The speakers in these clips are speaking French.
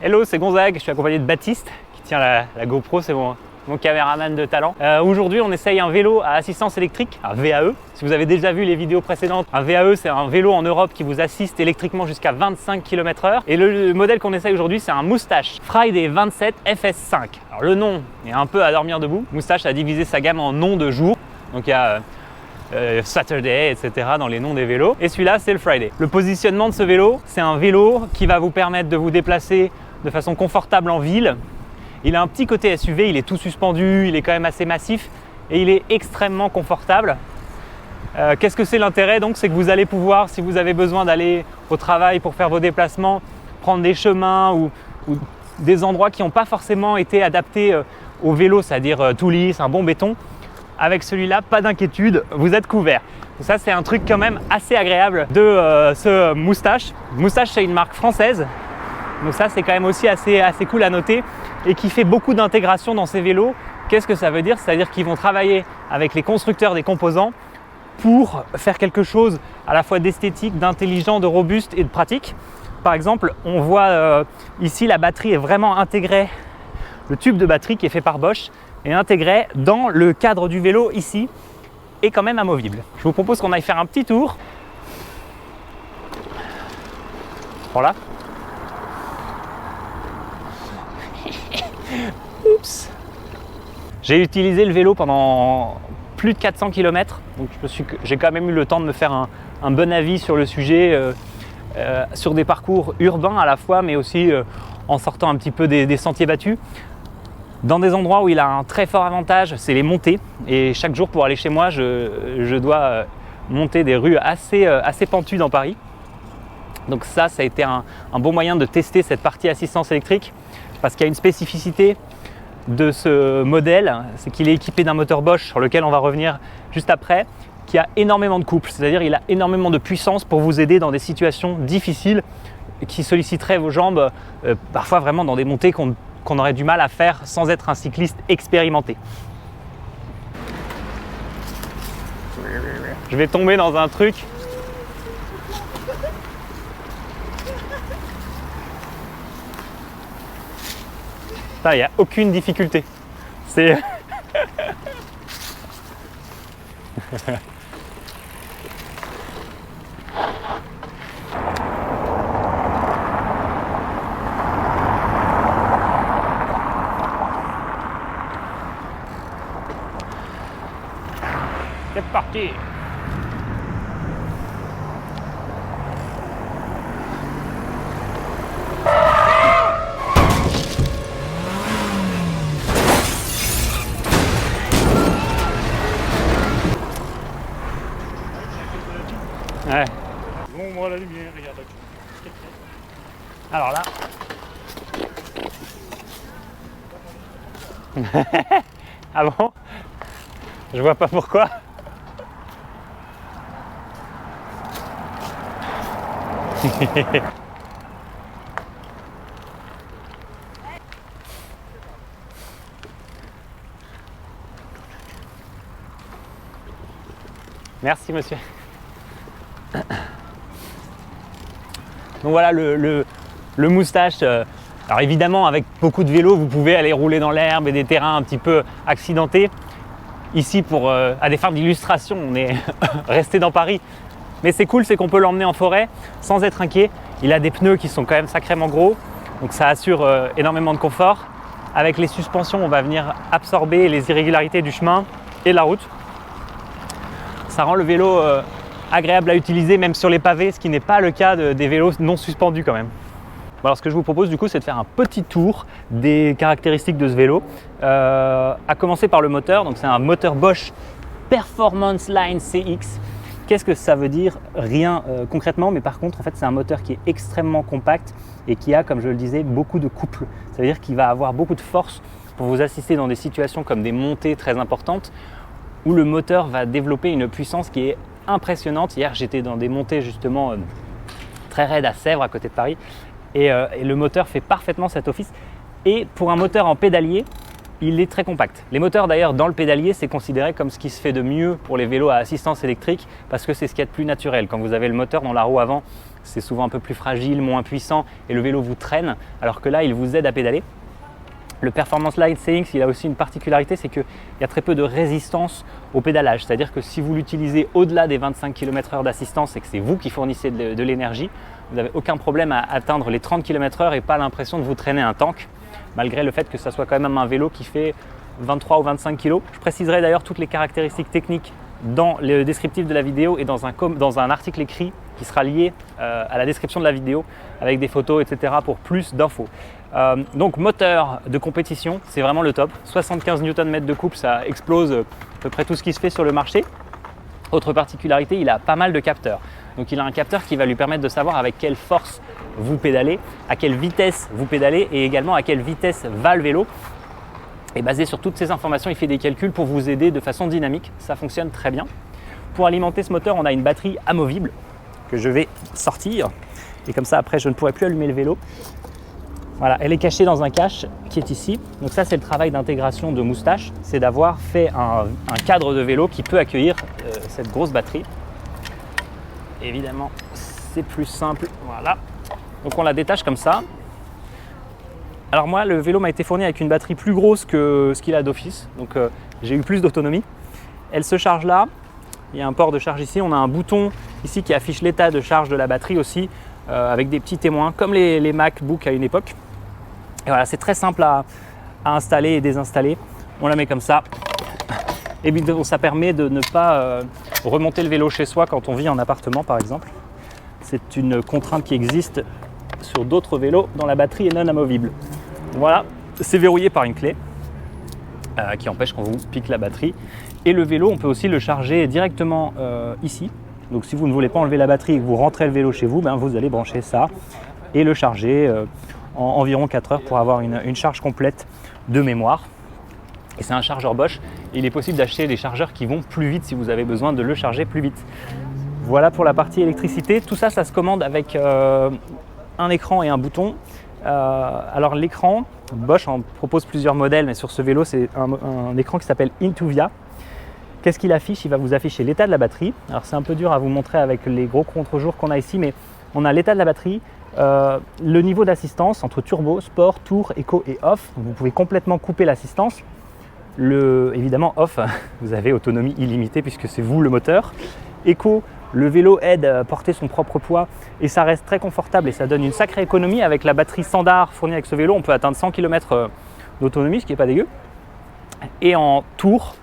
Hello, c'est Gonzague, je suis accompagné de Baptiste qui tient la GoPro, c'est mon caméraman de talent. Aujourd'hui, on essaye un vélo à assistance électrique, un VAE. Si vous avez déjà vu les vidéos précédentes, un VAE, c'est un vélo en Europe qui vous assiste électriquement jusqu'à 25 km/h. Et le modèle qu'on essaye aujourd'hui, c'est un Moustache Friday 27 FS5. Alors le nom est un peu à dormir debout. Moustache a divisé sa gamme en noms de jours. Donc il y a Saturday, etc. dans les noms des vélos. Et celui-là, c'est le Friday. Le positionnement de ce vélo, c'est un vélo qui va vous permettre de vous déplacer de façon confortable en ville. Il a un petit côté SUV, il est tout suspendu, il est quand même assez massif et il est extrêmement confortable. Qu'est-ce que c'est l'intérêt donc? C'est que vous allez pouvoir, si vous avez besoin d'aller au travail pour faire vos déplacements, prendre des chemins ou des endroits qui n'ont pas forcément été adaptés au vélo, c'est-à-dire tout lisse, un bon béton. Avec celui-là, pas d'inquiétude, vous êtes couvert. Ça, c'est un truc quand même assez agréable de ce Moustache. Moustache, c'est une marque française. Donc ça, c'est quand même aussi assez cool à noter et qui fait beaucoup d'intégration dans ces vélos. Qu'est-ce que ça veut dire? C'est-à-dire qu'ils vont travailler avec les constructeurs des composants pour faire quelque chose à la fois d'esthétique, d'intelligent, de robuste et de pratique. Par exemple, on voit ici la batterie est vraiment intégrée, le tube de batterie qui est fait par Bosch est intégré dans le cadre du vélo ici et quand même amovible. Je vous propose qu'on aille faire un petit tour. Voilà. Oups. J'ai utilisé le vélo pendant plus de 400 km, donc j'ai quand même eu le temps de me faire un bon avis sur le sujet, sur des parcours urbains à la fois, mais aussi en sortant un petit peu des sentiers battus. Dans des endroits où il a un très fort avantage, c'est les montées. Et chaque jour pour aller chez moi, je dois monter des rues assez pentues dans Paris. Donc ça a été un bon moyen de tester cette partie assistance électrique parce qu'il y a une spécificité de ce modèle, c'est qu'il est équipé d'un moteur Bosch sur lequel on va revenir juste après, qui a énormément de couple, c'est-à-dire il a énormément de puissance pour vous aider dans des situations difficiles qui solliciteraient vos jambes, parfois vraiment dans des montées qu'on aurait du mal à faire sans être un cycliste expérimenté. Je vais tomber dans un truc. Il n'y a aucune difficulté. C'est... C'est parti! Ouais. L'ombre, la lumière, regarde. Alors là. Ah bon? Je vois pas pourquoi. Merci monsieur. Donc voilà le Moustache. Alors évidemment avec beaucoup de vélos vous pouvez aller rouler dans l'herbe et des terrains un petit peu accidentés. Ici à des fins d'illustration on est resté dans Paris. Mais c'est cool, c'est qu'on peut l'emmener en forêt sans être inquiet. Il a des pneus qui sont quand même sacrément gros, donc ça assure énormément de confort. Avec les suspensions, on va venir absorber les irrégularités du chemin et de la route. Ça rend le vélo agréable à utiliser même sur les pavés, ce qui n'est pas le cas des vélos non suspendus quand même. Bon, alors ce que je vous propose du coup, c'est de faire un petit tour des caractéristiques de ce vélo, à commencer par le moteur. Donc c'est un moteur Bosch Performance Line CX. Qu'est-ce que ça veut dire? Rien concrètement, mais par contre, en fait, c'est un moteur qui est extrêmement compact et qui a, comme je le disais, beaucoup de couple. Ça veut dire qu'il va avoir beaucoup de force pour vous assister dans des situations comme des montées très importantes où le moteur va développer une puissance qui est impressionnante. Hier, j'étais dans des montées justement très raides à Sèvres, à côté de Paris, et le moteur fait parfaitement cet office. Et pour un moteur en pédalier, il est très compact. Les moteurs d'ailleurs dans le pédalier, c'est considéré comme ce qui se fait de mieux pour les vélos à assistance électrique parce que c'est ce qu'il y a de plus naturel. Quand vous avez le moteur dans la roue avant c'est souvent un peu plus fragile, moins puissant et le vélo vous traîne, alors que là, il vous aide à pédaler. Le Performance Light CX, il a aussi une particularité, c'est qu'il y a très peu de résistance au pédalage. C'est-à-dire que si vous l'utilisez au-delà des 25 km/h d'assistance et que c'est vous qui fournissez de l'énergie, vous n'avez aucun problème à atteindre les 30 km/h et pas l'impression de vous traîner un tank, malgré le fait que ça soit quand même un vélo qui fait 23 ou 25 kg. Je préciserai d'ailleurs toutes les caractéristiques techniques dans le descriptif de la vidéo et dans un article écrit qui sera lié à la description de la vidéo avec des photos, etc. pour plus d'infos. Donc moteur de compétition, c'est vraiment le top. 75 Nm de couple, ça explose à peu près tout ce qui se fait sur le marché. Autre particularité, il a pas mal de capteurs. Donc il a un capteur qui va lui permettre de savoir avec quelle force vous pédalez, à quelle vitesse vous pédalez et également à quelle vitesse va le vélo. Et basé sur toutes ces informations, il fait des calculs pour vous aider de façon dynamique. Ça fonctionne très bien. Pour alimenter ce moteur, on a une batterie amovible que je vais sortir. Et comme ça, après, je ne pourrai plus allumer le vélo. Voilà, elle est cachée dans un cache qui est ici. Donc ça, c'est le travail d'intégration de Moustache. C'est d'avoir fait un cadre de vélo qui peut accueillir cette grosse batterie. Évidemment, c'est plus simple. Voilà. Donc on la détache comme ça. Alors moi, le vélo m'a été fourni avec une batterie plus grosse que ce qu'il a d'office. Donc j'ai eu plus d'autonomie. Elle se charge là. Il y a un port de charge ici. On a un bouton ici qui affiche l'état de charge de la batterie aussi, avec des petits témoins, comme les MacBook à une époque. Et voilà, c'est très simple à installer et désinstaller. On la met comme ça. Et puis ça permet de ne pas remonter le vélo chez soi quand on vit en appartement par exemple. C'est une contrainte qui existe sur d'autres vélos dont la batterie est non amovible. Voilà, c'est verrouillé par une clé qui empêche qu'on vous pique la batterie. Et le vélo, on peut aussi le charger directement ici. Donc si vous ne voulez pas enlever la batterie et que vous rentrez le vélo chez vous, vous allez brancher ça et le charger en environ 4 heures pour avoir une charge complète de mémoire. Et c'est un chargeur Bosch. Il est possible d'acheter des chargeurs qui vont plus vite si vous avez besoin de le charger plus vite. Voilà pour la partie électricité. Tout ça, ça se commande avec un écran et un bouton. Alors l'écran, Bosch en propose plusieurs modèles, mais sur ce vélo, c'est un écran qui s'appelle Intuvia. Qu'est-ce qu'il affiche? Il va vous afficher l'état de la batterie. Alors c'est un peu dur à vous montrer avec les gros contre-jours qu'on a ici, mais on a l'état de la batterie, le niveau d'assistance entre turbo, sport, tour, éco et off. Donc vous pouvez complètement couper l'assistance. Évidemment off, vous avez autonomie illimitée puisque c'est vous le moteur. Éco, le vélo aide à porter son propre poids et ça reste très confortable et ça donne une sacrée économie. Avec la batterie standard fournie avec ce vélo, on peut atteindre 100 km d'autonomie, ce qui n'est pas dégueu. Et en tour,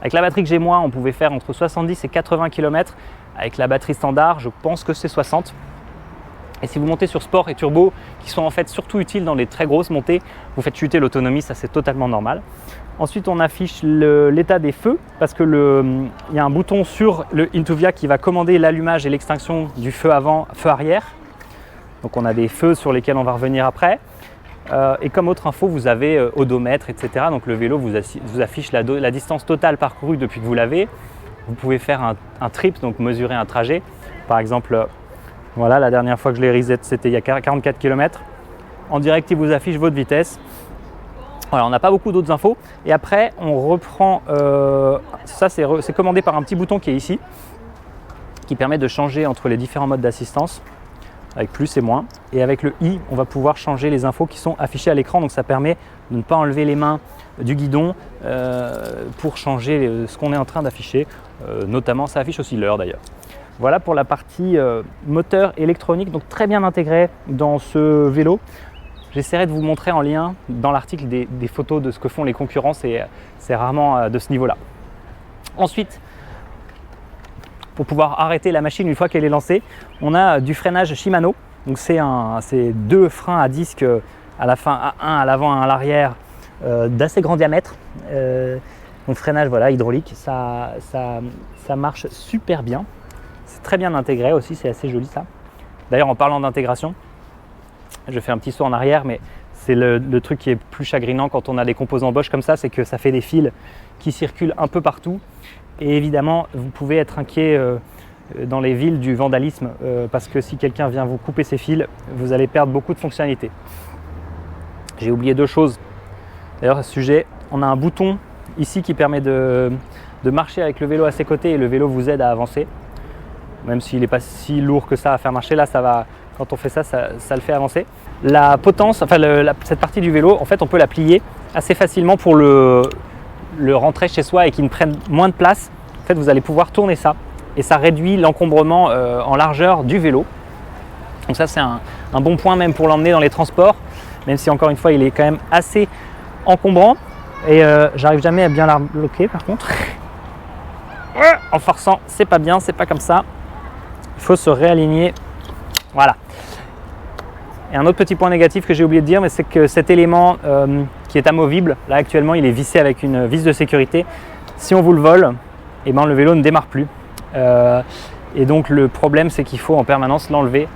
avec la batterie que j'ai moi, on pouvait faire entre 70 et 80 km. Avec la batterie standard, je pense que c'est 60. Et si vous montez sur sport et turbo, qui sont en fait surtout utiles dans les très grosses montées, vous faites chuter l'autonomie, ça c'est totalement normal. Ensuite, on affiche l'état des feux parce que il y a un bouton sur le Intuvia qui va commander l'allumage et l'extinction du feu avant, feu arrière. Donc on a des feux sur lesquels on va revenir après. Et comme autre info, vous avez odomètre, etc. Donc le vélo vous affiche la distance totale parcourue depuis que vous l'avez. Vous pouvez faire un trip, donc mesurer un trajet. Par exemple, voilà, la dernière fois que je l'ai reset, c'était il y a 44 km. En direct, il vous affiche votre vitesse. Voilà, on n'a pas beaucoup d'autres infos. Et après, on reprend, ça c'est commandé par un petit bouton qui est ici, qui permet de changer entre les différents modes d'assistance, avec plus et moins. Et avec le i, on va pouvoir changer les infos qui sont affichées à l'écran. Donc ça permet de ne pas enlever les mains du guidon pour changer ce qu'on est en train d'afficher. Notamment, ça affiche aussi l'heure d'ailleurs. Voilà pour la partie moteur électronique, donc très bien intégré dans ce vélo. J'essaierai de vous montrer en lien dans l'article des photos de ce que font les concurrents, c'est rarement de ce niveau-là. Ensuite, pour pouvoir arrêter la machine une fois qu'elle est lancée, on a du freinage Shimano. Donc c'est deux freins à disque à la fin, un à l'avant, un à l'arrière, d'assez grand diamètre. Donc freinage voilà, hydraulique, ça marche super bien. C'est très bien intégré aussi, c'est assez joli ça. D'ailleurs en parlant d'intégration, je fais un petit saut en arrière, mais c'est le truc qui est plus chagrinant quand on a des composants Bosch comme ça, c'est que ça fait des fils qui circulent un peu partout. Et évidemment, vous pouvez être inquiet dans les villes du vandalisme parce que si quelqu'un vient vous couper ces fils, vous allez perdre beaucoup de fonctionnalités. J'ai oublié deux choses. D'ailleurs, à ce sujet, on a un bouton ici qui permet de marcher avec le vélo à ses côtés et le vélo vous aide à avancer. même s'il n'est pas si lourd que ça à faire marcher. Là, ça va, quand on fait ça, ça le fait avancer. La potence, enfin cette partie du vélo, en fait, on peut la plier assez facilement pour le rentrer chez soi et qu'il ne prenne moins de place. En fait, vous allez pouvoir tourner ça et ça réduit l'encombrement en largeur du vélo. Donc ça, c'est un bon point même pour l'emmener dans les transports, même si encore une fois, il est quand même assez encombrant. Et j'arrive jamais à bien la bloquer par contre. En forçant, c'est pas bien, c'est pas comme ça. Il faut se réaligner. Voilà. Et un autre petit point négatif que j'ai oublié de dire, mais c'est que cet élément qui est amovible, là actuellement il est vissé avec une vis de sécurité. Si on vous le vole, eh ben, le vélo ne démarre plus. Et donc le problème c'est qu'il faut en permanence l'enlever.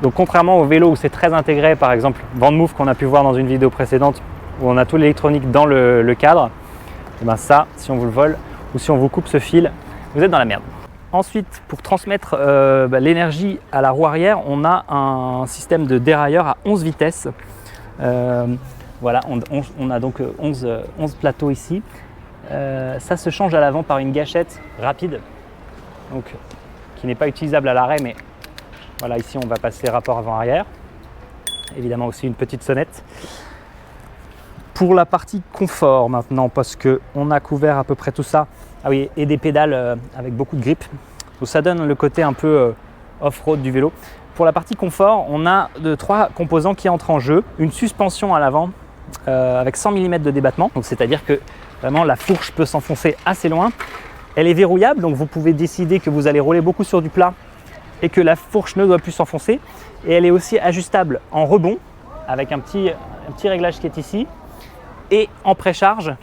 Donc contrairement au vélo où c'est très intégré, par exemple Vandemove qu'on a pu voir dans une vidéo précédente où on a tout l'électronique dans le cadre, et ben ça, si on vous le vole ou si on vous coupe ce fil, vous êtes dans la merde. Ensuite, pour transmettre l'énergie à la roue arrière, on a un système de dérailleur à 11 vitesses. Voilà, on a donc 11 plateaux ici. Ça se change à l'avant par une gâchette rapide, donc, qui n'est pas utilisable à l'arrêt, mais voilà, ici on va passer rapport avant-arrière. Évidemment aussi une petite sonnette. Pour la partie confort maintenant, parce qu'on a couvert à peu près tout ça. Ah oui, et des pédales avec beaucoup de grip. Donc ça donne le côté un peu off-road du vélo. Pour la partie confort, on a 3 composants qui entrent en jeu. Une suspension à l'avant avec 100 mm de débattement. Donc c'est-à-dire que vraiment la fourche peut s'enfoncer assez loin. Elle est verrouillable, donc vous pouvez décider que vous allez rouler beaucoup sur du plat et que la fourche ne doit plus s'enfoncer. Et elle est aussi ajustable en rebond avec un petit réglage qui est ici et en précharge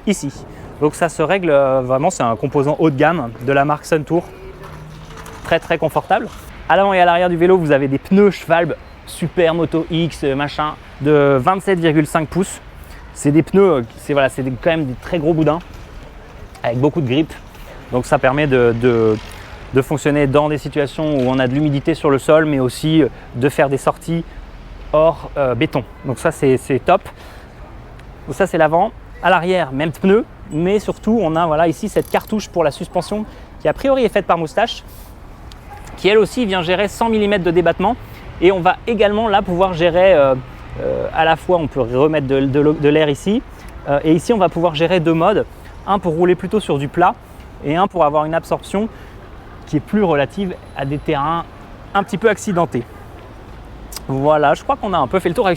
ici. Donc ça se règle vraiment, c'est un composant haut de gamme de la marque Suntour, très très confortable. À l'avant et à l'arrière du vélo, vous avez des pneus Schwalbe Super Moto X machin de 27,5 pouces. C'est des pneus, c'est quand même des très gros boudins avec beaucoup de grip. Donc ça permet de fonctionner dans des situations où on a de l'humidité sur le sol, mais aussi de faire des sorties hors béton. Donc ça c'est top. Donc ça c'est l'avant. À l'arrière, même pneu, mais surtout on a ici cette cartouche pour la suspension qui a priori est faite par Moustache, qui elle aussi vient gérer 100 mm de débattement. Et on va également là pouvoir gérer à la fois, on peut remettre de l'air ici, et ici on va pouvoir gérer 2 modes, un pour rouler plutôt sur du plat et un pour avoir une absorption qui est plus relative à des terrains un petit peu accidentés. Voilà, je crois qu'on a un peu fait le tour.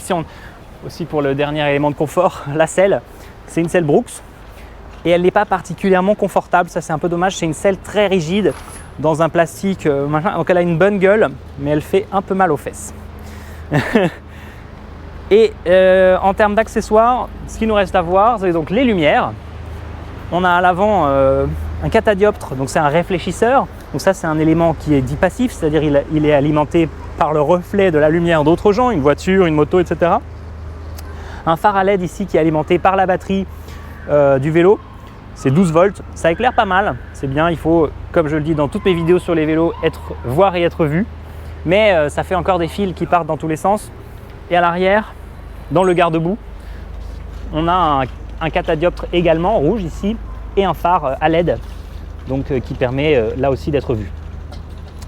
Aussi pour le dernier élément de confort, la selle, c'est une selle Brooks et elle n'est pas particulièrement confortable, ça c'est un peu dommage, c'est une selle très rigide dans un plastique, donc elle a une bonne gueule mais elle fait un peu mal aux fesses. Et en termes d'accessoires, ce qu'il nous reste à voir, c'est donc les lumières. On a à l'avant un catadioptre, donc c'est un réfléchisseur. Donc ça c'est un élément qui est dit passif, c'est-à-dire il est alimenté par le reflet de la lumière d'autres gens, une voiture, une moto, etc. Un phare à LED ici qui est alimenté par la batterie du vélo. C'est 12 volts, ça éclaire pas mal, c'est bien, il faut, comme je le dis dans toutes mes vidéos sur les vélos, voir et être vu. Mais ça fait encore des fils qui partent dans tous les sens. Et à l'arrière, dans le garde-boue, on a un catadioptre également rouge ici et un phare à LED, donc qui permet là aussi d'être vu.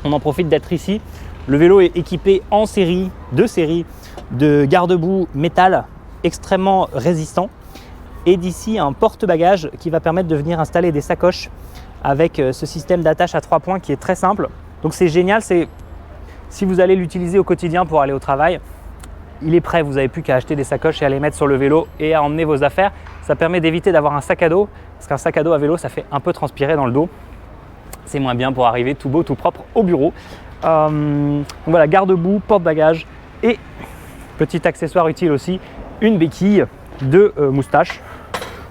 On en profite d'être ici. Le vélo est équipé en série, de garde-boue métal extrêmement résistant. Et d'ici un porte-bagages qui va permettre de venir installer des sacoches avec ce système d'attache à 3 points qui est très simple. Donc c'est génial, si vous allez l'utiliser au quotidien pour aller au travail, il est prêt, vous n'avez plus qu'à acheter des sacoches et à les mettre sur le vélo et à emmener vos affaires. Ça permet d'éviter d'avoir un sac à dos, parce qu'un sac à dos à vélo, ça fait un peu transpirer dans le dos. C'est moins bien pour arriver tout beau, tout propre au bureau. Donc voilà, garde-boue, porte-bagages et petit accessoire utile aussi, une béquille de Moustache,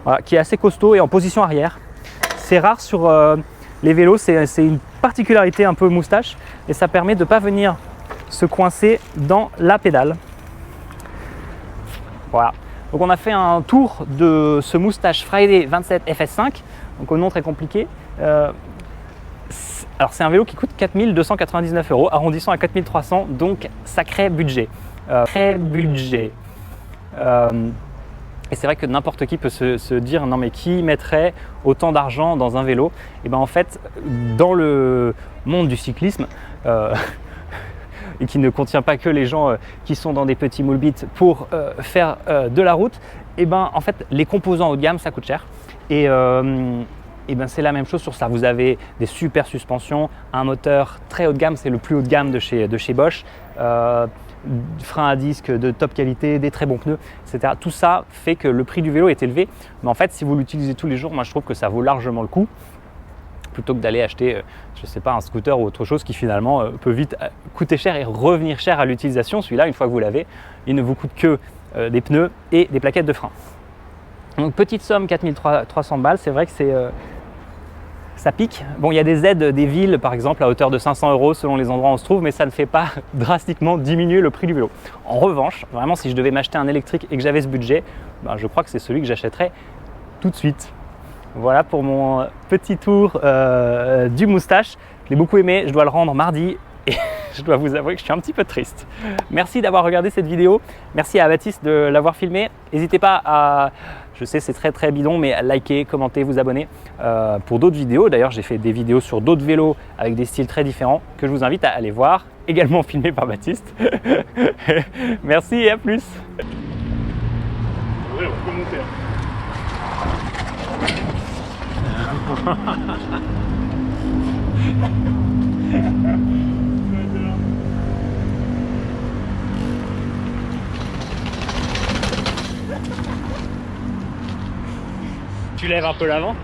voilà, qui est assez costaud et en position arrière. C'est rare sur les vélos, c'est une particularité un peu Moustache et ça permet de ne pas venir se coincer dans la pédale. Voilà, donc on a fait un tour de ce Moustache Friday 27 FS5, donc au nom très compliqué. Alors c'est un vélo qui coûte 4 299 €, arrondissant à 4 300, donc sacré budget. Et c'est vrai que n'importe qui peut se dire non mais qui mettrait autant d'argent dans un vélo? Et bien en fait, dans le monde du cyclisme, et qui ne contient pas que les gens qui sont dans des petits moules bits pour faire de la route, et ben en fait les composants haut de gamme ça coûte cher. Et ben c'est la même chose sur ça. Vous avez des super suspensions, un moteur très haut de gamme, c'est le plus haut de gamme de chez Bosch, frein à disque de top qualité, des très bons pneus, etc. Tout ça fait que le prix du vélo est élevé. Mais en fait, si vous l'utilisez tous les jours, moi je trouve que ça vaut largement le coup, plutôt que d'aller acheter, je ne sais pas, un scooter ou autre chose qui finalement peut vite coûter cher et revenir cher à l'utilisation. Celui-là, une fois que vous l'avez, il ne vous coûte que des pneus et des plaquettes de frein. Donc petite somme, 4300 balles, c'est vrai que ça pique. Bon, il y a des aides des villes, par exemple, à hauteur de 500 € selon les endroits où on se trouve, mais ça ne fait pas drastiquement diminuer le prix du vélo. En revanche, vraiment, si je devais m'acheter un électrique et que j'avais ce budget, ben, je crois que c'est celui que j'achèterais tout de suite. Voilà pour mon petit tour du moustache. Je l'ai beaucoup aimé, je dois le rendre mardi et je dois vous avouer que je suis un petit peu triste. Merci d'avoir regardé cette vidéo. Merci à Baptiste de l'avoir filmé. N'hésitez pas à, je sais c'est très bidon, mais à liker, commenter, vous abonner pour d'autres vidéos. D'ailleurs, j'ai fait des vidéos sur d'autres vélos avec des styles très différents que je vous invite à aller voir, également filmés par Baptiste. Merci et à plus. Oui, on peut monter. Tu lèves un peu l'avant.